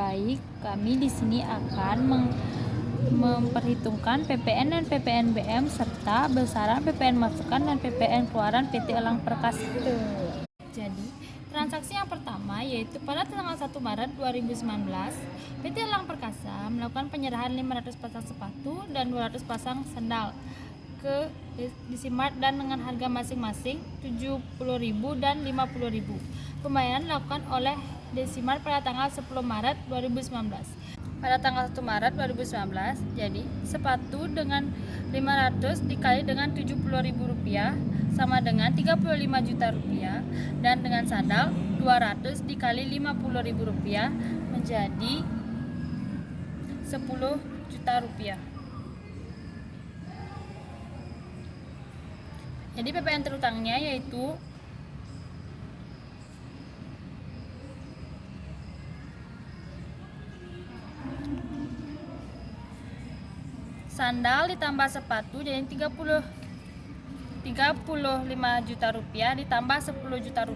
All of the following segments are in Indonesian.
baik, kami di sini akan memperhitungkan PPN dan PPNBM serta besaran PPN masukan dan PPN keluaran PT Elang Perkasa. Jadi, transaksi yang pertama yaitu pada tanggal 1 Maret 2019, PT Elang Perkasa melakukan penyerahan 500 pasang sepatu dan 200 pasang sandal ke Desimark dan dengan harga masing-masing 70.000 dan 50.000. Pembayaran dilakukan oleh Desimark pada tanggal 10 Maret 2019. Pada tanggal 1 Maret 2019, jadi sepatu dengan 500 dikali dengan Rp70.000 sama dengan Rp35 juta, dan dengan sandal 200 dikali Rp50.000 menjadi Rp10 juta. Jadi PPN terutangnya yaitu sandal ditambah sepatu jadi Rp35 juta ditambah Rp10 juta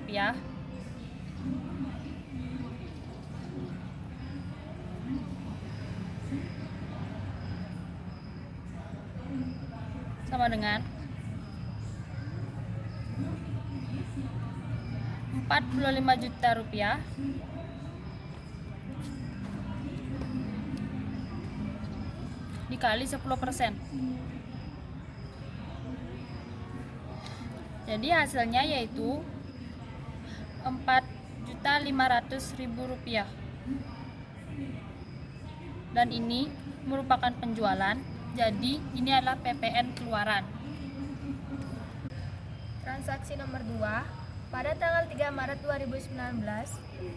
sama dengan Rp45 juta dikali 10%. Jadi hasilnya yaitu Rp4.500.000. Dan ini merupakan penjualan, jadi ini adalah PPN keluaran. Transaksi nomor 2. Pada tanggal 3 Maret 2019,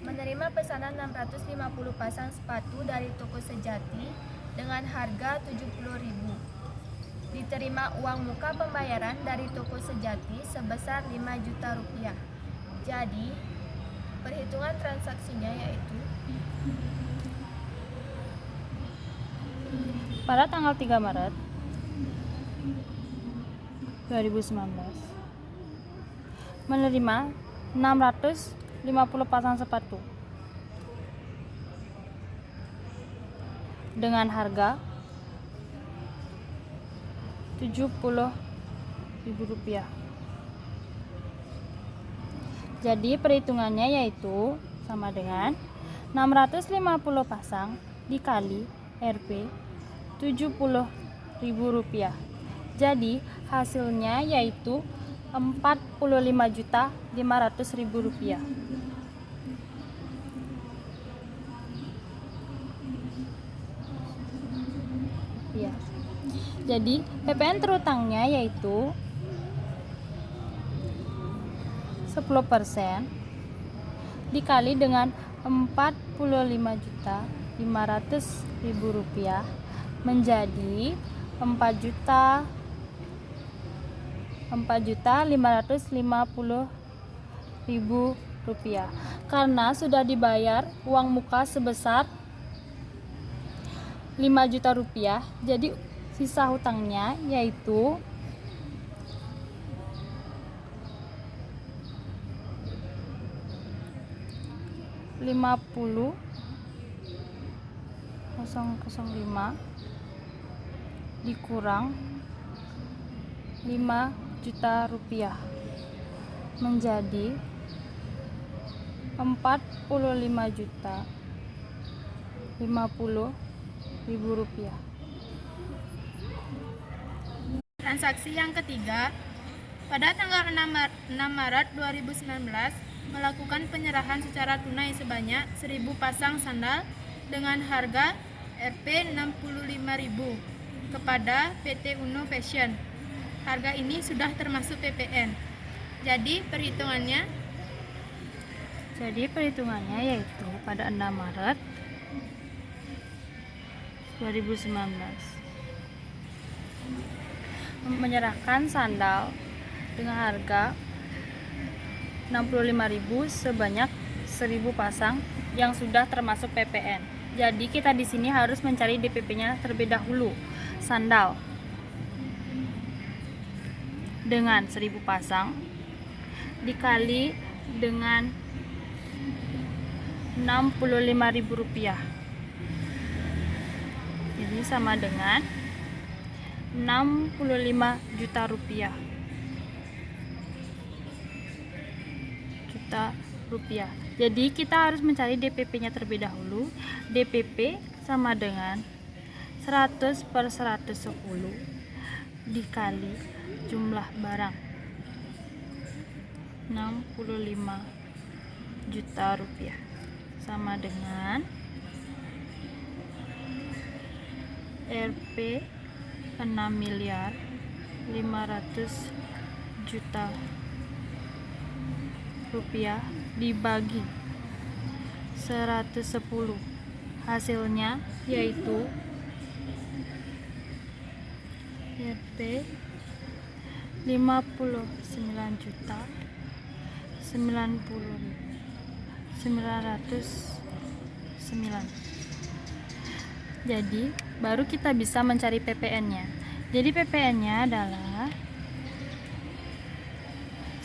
menerima pesanan 650 pasang sepatu dari toko Sejati dengan harga Rp70.000. Diterima uang muka pembayaran dari toko Sejati sebesar Rp5 juta. Jadi, perhitungan transaksinya yaitu pada tanggal 3 Maret 2019 menerima 650 pasang sepatu dengan harga Rp70.000. Jadi perhitungannya yaitu sama dengan 650 pasang dikali Rp Rp70.000. Jadi hasilnya yaitu Rp45.500.000. Ya. Jadi PPN terutangnya yaitu 10% dikali dengan Rp45.500.000 menjadi Rp4.550.000 karena sudah dibayar uang muka sebesar Rp5 juta, jadi sisa hutangnya yaitu Rp50.005 dikurang Rp5 juta menjadi Rp45.050.000. transaksi yang ketiga. Pada tanggal 6 Maret 2019 melakukan penyerahan secara tunai sebanyak 1.000 pasang sandal dengan harga Rp65.000 kepada PT Uno Fashion. Harga ini sudah termasuk PPN. Jadi perhitungannya yaitu pada 6 Maret 2019 menyerahkan sandal dengan harga Rp65.000 sebanyak 1.000 pasang yang sudah termasuk PPN. Jadi kita di sini harus mencari DPP-nya terlebih dahulu. Sandal dengan 1.000 pasang dikali dengan Rp65.000 Jadi sama dengan 65 juta rupiah. Jadi kita harus mencari DPP-nya terlebih dahulu. DPP sama dengan 100 per 110 dikali jumlah barang 65 juta rupiah sama dengan Rp 6 miliar 500 juta rupiah dibagi 110, hasilnya yaitu Rp 59 juta 909. Jadi baru kita bisa mencari PPN-nya. Jadi PPN-nya adalah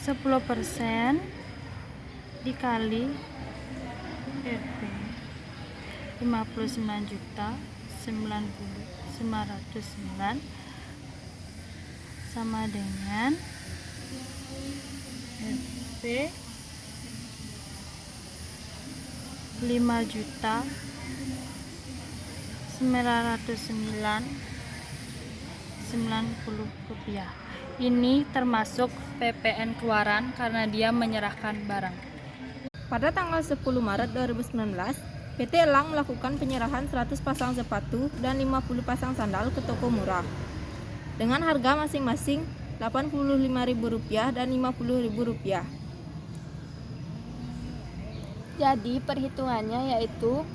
10% dikali Rp 59 juta 909 sama dengan Rp 5 juta 909,90 rupiah. Ini termasuk PPN keluaran karena dia menyerahkan barang. Pada tanggal 10 Maret 2019, PT Elang melakukan penyerahan 100 pasang sepatu dan 50 pasang sandal ke toko murah dengan harga masing-masing Rp85.000 dan Rp50.000. Jadi perhitungannya yaitu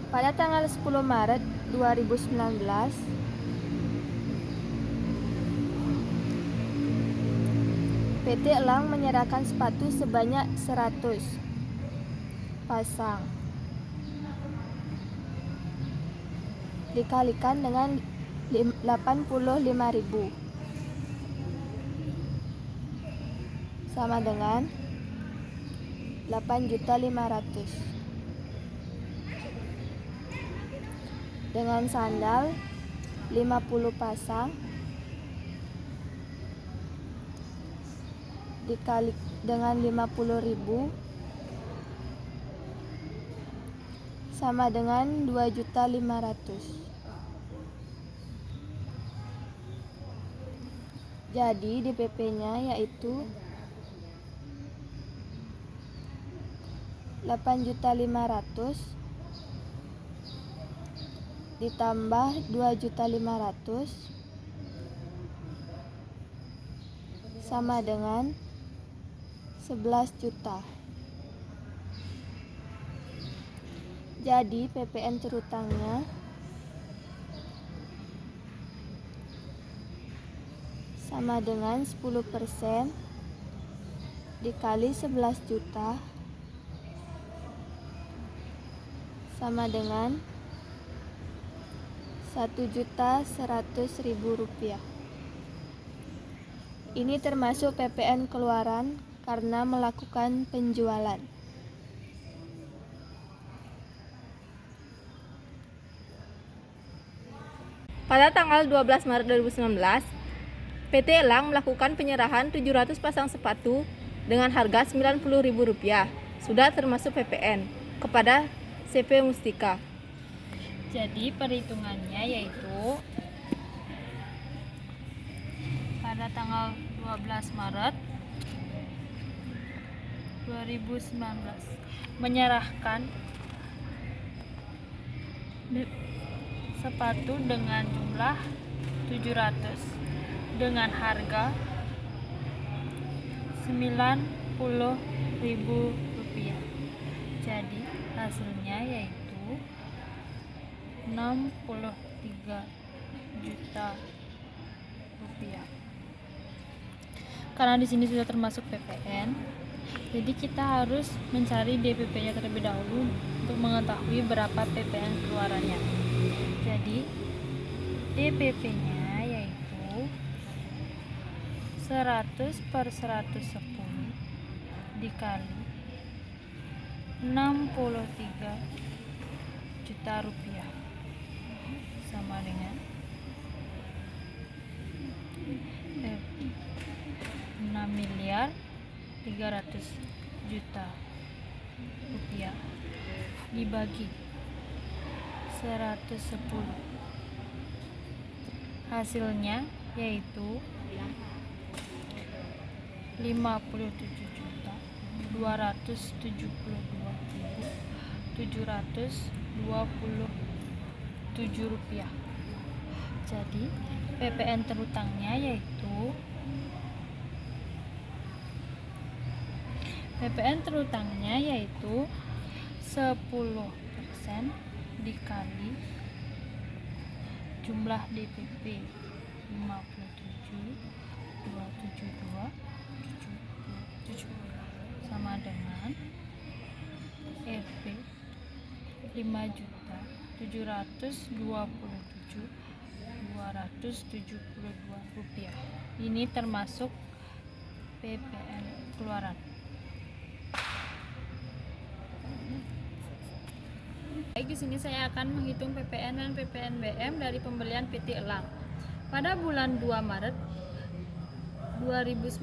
pada tanggal 10 Maret 2019 PT Elang menyerahkan sepatu sebanyak 100 pasang dikalikan dengan 85.000 sama dengan 8.500.000. Dengan sandal 50 pasang dikali dengan 50.000 sama dengan 2.500.000. Jadi DPP-nya yaitu 8.500.000 ditambah 2.500.000 sama dengan 11 juta. Jadi PPN terutangnya sama dengan 10% dikali 11 juta sama dengan Rp1.100.000. Ini termasuk PPN keluaran karena melakukan penjualan. Pada tanggal 12 Maret 2019, PT Elang melakukan penyerahan 700 pasang sepatu dengan harga Rp90.000, sudah termasuk PPN, kepada CV Mustika. Jadi perhitungannya yaitu pada tanggal 12 Maret 2019 menyerahkan sepatu dengan jumlah 700 dengan harga Rp90.000. Jadi hasilnya yaitu 63 juta rupiah. Karena di sini sudah termasuk PPN, jadi kita harus mencari DPP-nya terlebih dahulu untuk mengetahui berapa PPN keluarannya. Jadi DPP-nya yaitu 100 per 110 dikali 63 juta rupiah sama dengan 6.300.000.000 rupiah dibagi 110, hasilnya yaitu 57.272.727 rupiah. Jadi PPN terutangnya yaitu 10% dikali jumlah DPP 57.272.727 sama dengan RP 5.727.272 rupiah. Ini termasuk PPN keluaran. Baik, di sini saya akan menghitung PPN dan PPNBM dari pembelian PT Elang. Pada bulan 2 Maret 2019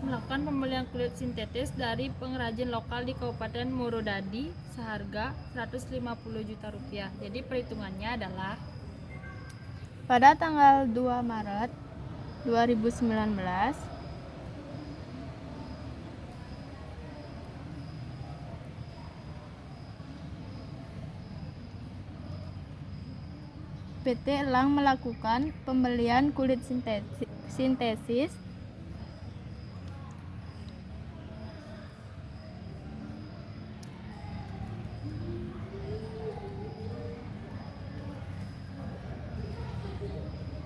melakukan pembelian kulit sintetis dari pengrajin lokal di Kabupaten Murodadi seharga 150 juta rupiah. Jadi perhitungannya adalah Pada tanggal 2 Maret 2019 PT Elang melakukan pembelian kulit sintesis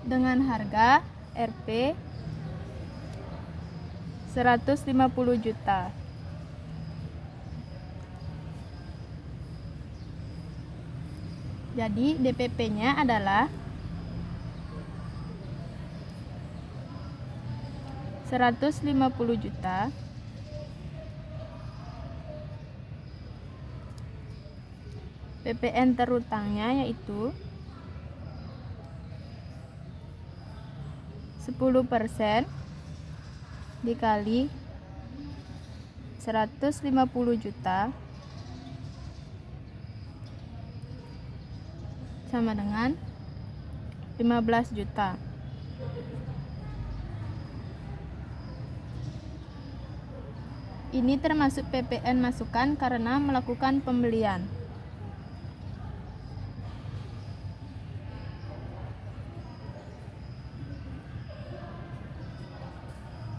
dengan harga Rp 150 juta. Jadi DPP-nya adalah 150 juta PPN terutangnya yaitu 10% dikali 150 juta sama dengan 15 juta. Ini termasuk PPN masukan karena melakukan pembelian.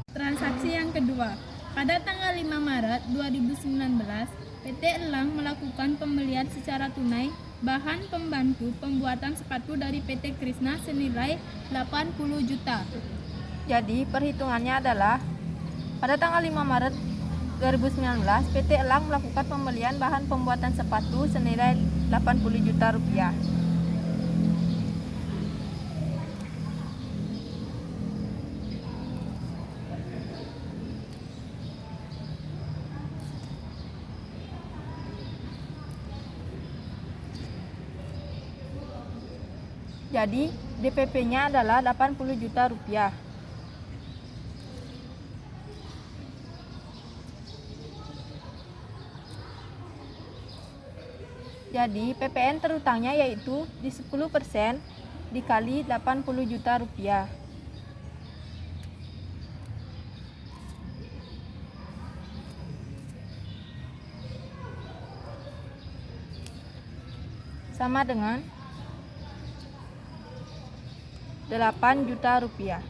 Transaksi yang kedua. Pada tanggal 5 Maret 2019, PT Elang melakukan pembelian secara tunai bahan pembantu pembuatan sepatu dari PT Krisna senilai 80 juta. Jadi perhitungannya adalah pada tanggal 5 Maret 2019 PT Elang melakukan pembelian bahan pembuatan sepatu senilai 80 juta rupiah. Jadi DPP-nya adalah 80 juta rupiah. Jadi PPN terutangnya yaitu di 10% dikali 80 juta rupiah. Sama dengan 8 juta rupiah.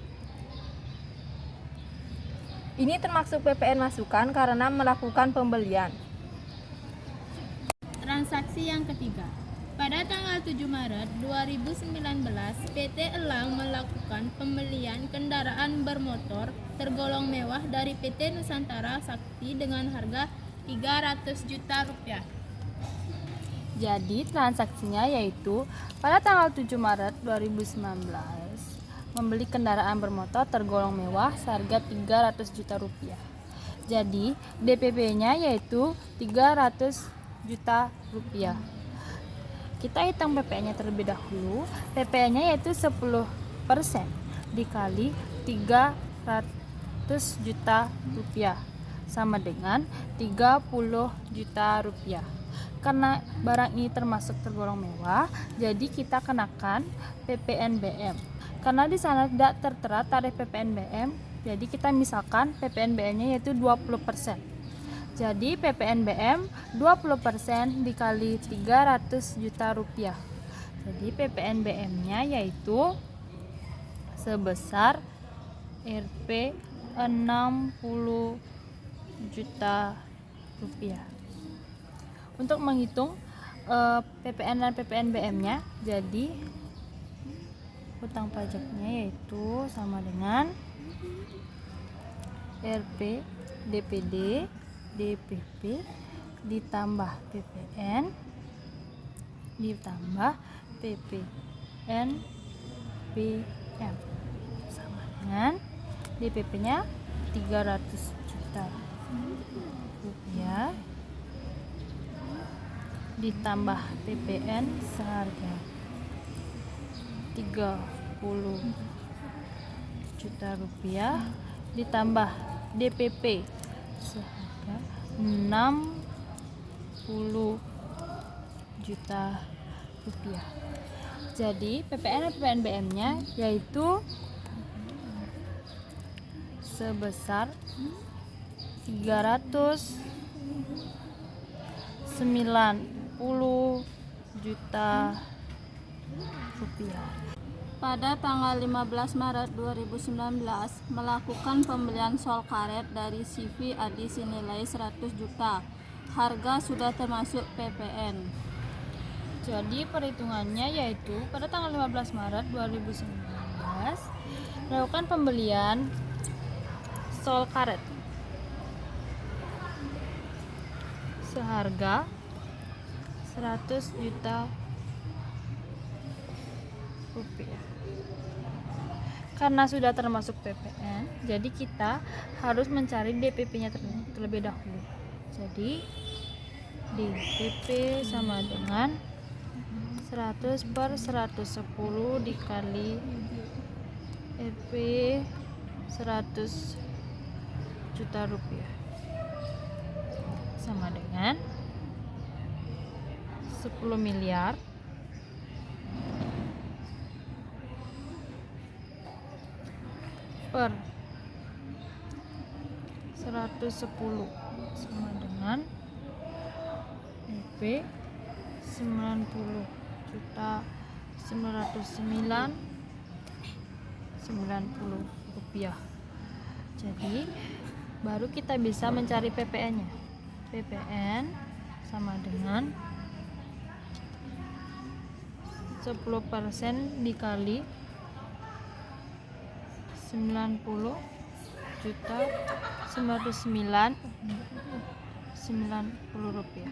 Ini termasuk PPN masukan karena melakukan pembelian. Transaksi yang ketiga. Pada tanggal 7 Maret 2019, PT Elang melakukan pembelian kendaraan bermotor tergolong mewah dari PT Nusantara Sakti dengan harga 300 juta rupiah. Jadi transaksinya yaitu pada tanggal 7 Maret 2019 membeli kendaraan bermotor tergolong mewah seharga 300 juta rupiah. Jadi DPP-nya yaitu 300 juta rupiah. kita hitung PPN-nya terlebih dahulu. PPN-nya yaitu 10% dikali 300 juta rupiah sama dengan 30 juta rupiah. Karena barang ini termasuk tergolong mewah, jadi kita kenakan PPNBM. Karena di sana tidak tertera tarif PPNBM, jadi kita misalkan PPNBM-nya yaitu 20%. Jadi PPNBM 20% dikali 300 juta rupiah. Jadi PPNBM-nya yaitu sebesar Rp 60 juta rupiah. Untuk menghitung PPN dan PPNBM-nya, jadi utang pajaknya yaitu sama dengan Rp DPD DPP ditambah PPN ditambah PPN BM sama dengan DPP-nya 300 juta rupiah ditambah PPN seharga 30 juta rupiah ditambah DPP seharga 60 juta rupiah. Jadi PPN dan PPNBM-nya yaitu sebesar 390 juta rupiah. Pada tanggal 15 Maret 2019 melakukan pembelian sol karet dari CV Adi senilai 100 juta. Harga sudah termasuk PPN. Jadi perhitungannya yaitu pada tanggal 15 Maret 2019 melakukan pembelian sol karet seharga 100 juta rupiah. Karena sudah termasuk PPN, jadi kita harus mencari DPP-nya terlebih dahulu. Jadi DPP sama dengan 100 per 110 dikali RP 100 juta rupiah sama dengan 10 miliar per 110 sama dengan EP 90 juta 909 90 rupiah. Jadi baru kita bisa mencari PPN-nya. PPN sama dengan 10% dikali 90 juta 909 90 rupiah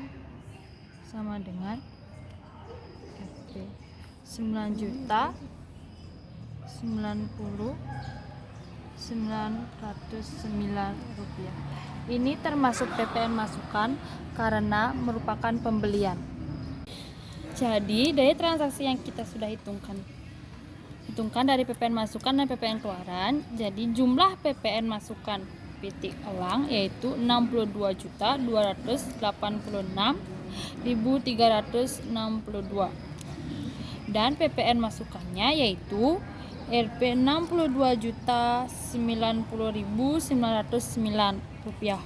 sama dengan FP 9 juta 90 909 rupiah. Ini termasuk PPN masukan karena merupakan pembelian. Jadi dari transaksi yang kita sudah hitungkan dari PPN masukan dan PPN keluaran, jadi jumlah PPN masukan PT Elang yaitu 62.286.362 dan PPN masukannya yaitu Rp 62.090.909 rupiah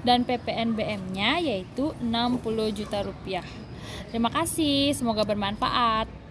dan PPN BM-nya yaitu 60 juta rupiah. Terima kasih, semoga bermanfaat.